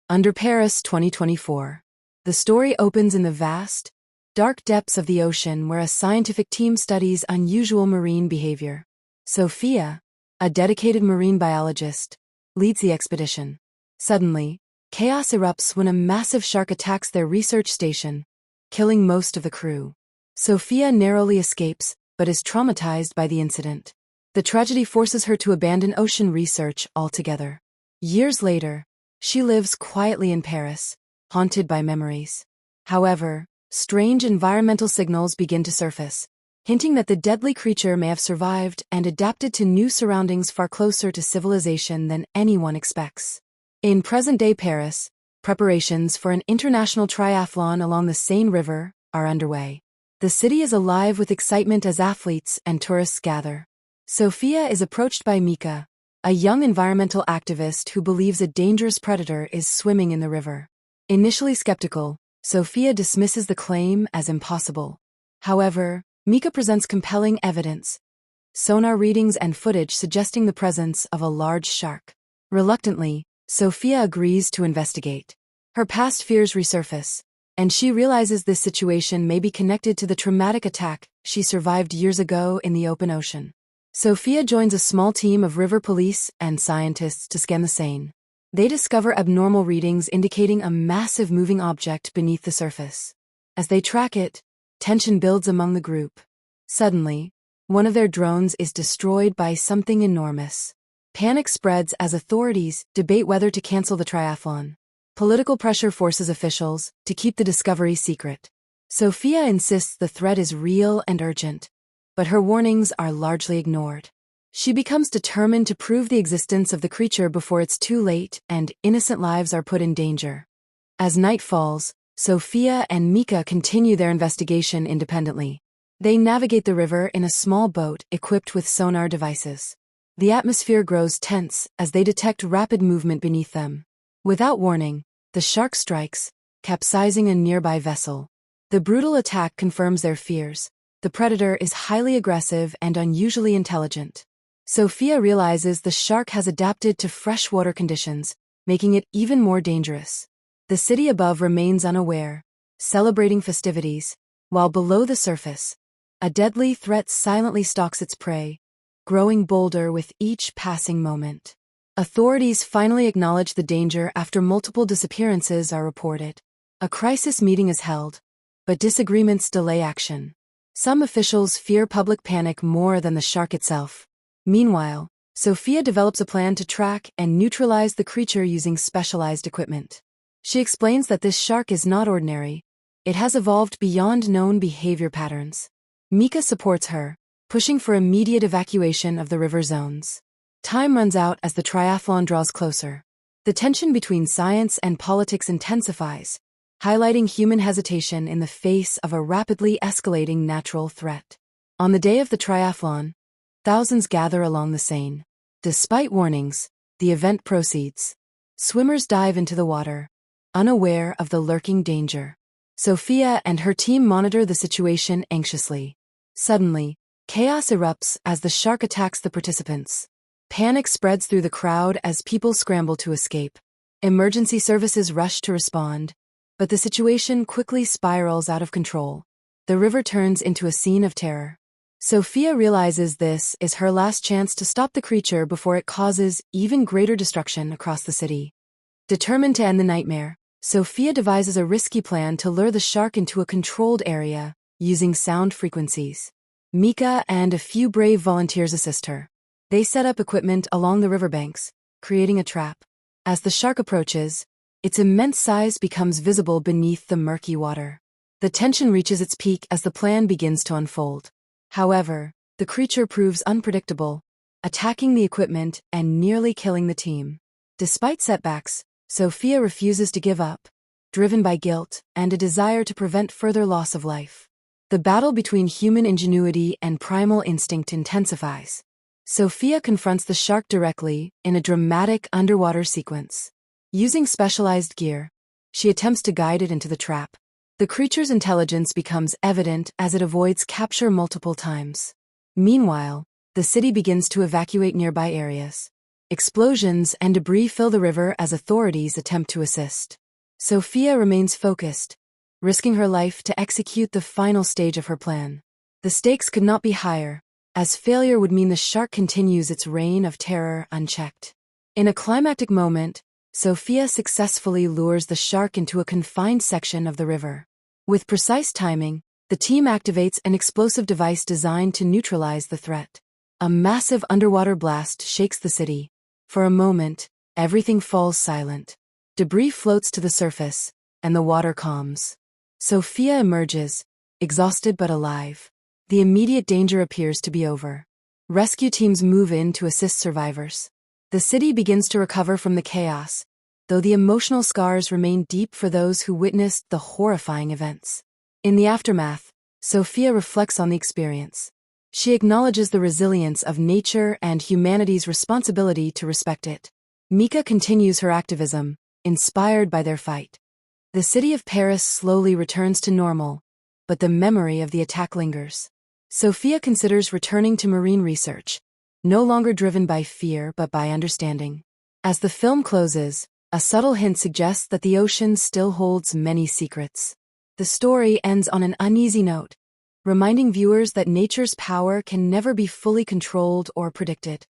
Under Paris 2024. The story opens in the vast, dark depths of the ocean where a scientific team studies unusual marine behavior. Sophia, a dedicated marine biologist, leads the expedition. Suddenly, chaos erupts when a massive shark attacks their research station, killing most of the crew. Sophia narrowly escapes, but is traumatized by the incident. The tragedy forces her to abandon ocean research altogether. Years later, she lives quietly in Paris, haunted by memories. However, strange environmental signals begin to surface, hinting that the deadly creature may have survived and adapted to new surroundings far closer to civilization than anyone expects. In present-day Paris, preparations for an international triathlon along the Seine River are underway. The city is alive with excitement as athletes and tourists gather. Sophia is approached by Mika, a young environmental activist who believes a dangerous predator is swimming in the river. Initially skeptical, Sophia dismisses the claim as impossible. However, Mika presents compelling evidence, sonar readings and footage suggesting the presence of a large shark. Reluctantly, Sophia agrees to investigate. Her past fears resurface, and she realizes this situation may be connected to the traumatic attack she survived years ago in the open ocean. Sophia joins a small team of river police and scientists to scan the Seine. They discover abnormal readings indicating a massive moving object beneath the surface. As they track it, tension builds among the group. Suddenly, one of their drones is destroyed by something enormous. Panic spreads as authorities debate whether to cancel the triathlon. Political pressure forces officials to keep the discovery secret. Sophia insists the threat is real and urgent, but her warnings are largely ignored. She becomes determined to prove the existence of the creature before it's too late and innocent lives are put in danger. As night falls, Sophia and Mika continue their investigation independently. They navigate the river in a small boat equipped with sonar devices. The atmosphere grows tense as they detect rapid movement beneath them. Without warning, the shark strikes, capsizing a nearby vessel. The brutal attack confirms their fears. The predator is highly aggressive and unusually intelligent. Sophia realizes the shark has adapted to freshwater conditions, making it even more dangerous. The city above remains unaware, celebrating festivities, while below the surface, a deadly threat silently stalks its prey, growing bolder with each passing moment. Authorities finally acknowledge the danger after multiple disappearances are reported. A crisis meeting is held, but disagreements delay action. Some officials fear public panic more than the shark itself. Meanwhile, Sophia develops a plan to track and neutralize the creature using specialized equipment. She explains that this shark is not ordinary. It has evolved beyond known behavior patterns. Mika supports her, pushing for immediate evacuation of the river zones. Time runs out as the triathlon draws closer. The tension between science and politics intensifies, highlighting human hesitation in the face of a rapidly escalating natural threat. On the day of the triathlon, thousands gather along the Seine. Despite warnings, the event proceeds. Swimmers dive into the water, unaware of the lurking danger. Sophia and her team monitor the situation anxiously. Suddenly, chaos erupts as the shark attacks the participants. Panic spreads through the crowd as people scramble to escape. Emergency services rush to respond, but the situation quickly spirals out of control. The river turns into a scene of terror. Sophia realizes this is her last chance to stop the creature before it causes even greater destruction across the city. Determined to end the nightmare, Sophia devises a risky plan to lure the shark into a controlled area, using sound frequencies. Mika and a few brave volunteers assist her. They set up equipment along the riverbanks, creating a trap. As the shark approaches, its immense size becomes visible beneath the murky water. The tension reaches its peak as the plan begins to unfold. However, the creature proves unpredictable, attacking the equipment and nearly killing the team. Despite setbacks, Sophia refuses to give up, driven by guilt and a desire to prevent further loss of life. The battle between human ingenuity and primal instinct intensifies. Sophia confronts the shark directly in a dramatic underwater sequence. Using specialized gear, she attempts to guide it into the trap. The creature's intelligence becomes evident as it avoids capture multiple times. Meanwhile, the city begins to evacuate nearby areas. Explosions and debris fill the river as authorities attempt to assist. Sophia remains focused, risking her life to execute the final stage of her plan. The stakes could not be higher, as failure would mean the shark continues its reign of terror unchecked. In a climactic moment, Sophia successfully lures the shark into a confined section of the river. With precise timing, the team activates an explosive device designed to neutralize the threat. A massive underwater blast shakes the city. For a moment, everything falls silent. Debris floats to the surface, and the water calms. Sophia emerges, exhausted but alive. The immediate danger appears to be over. Rescue teams move in to assist survivors. The city begins to recover from the chaos, though the emotional scars remain deep for those who witnessed the horrifying events. In the aftermath, Sophia reflects on the experience. She acknowledges the resilience of nature and humanity's responsibility to respect it. Mika continues her activism, inspired by their fight. The city of Paris slowly returns to normal, but the memory of the attack lingers. Sophia considers returning to marine research, no longer driven by fear but by understanding. As the film closes, a subtle hint suggests that the ocean still holds many secrets. The story ends on an uneasy note, reminding viewers that nature's power can never be fully controlled or predicted.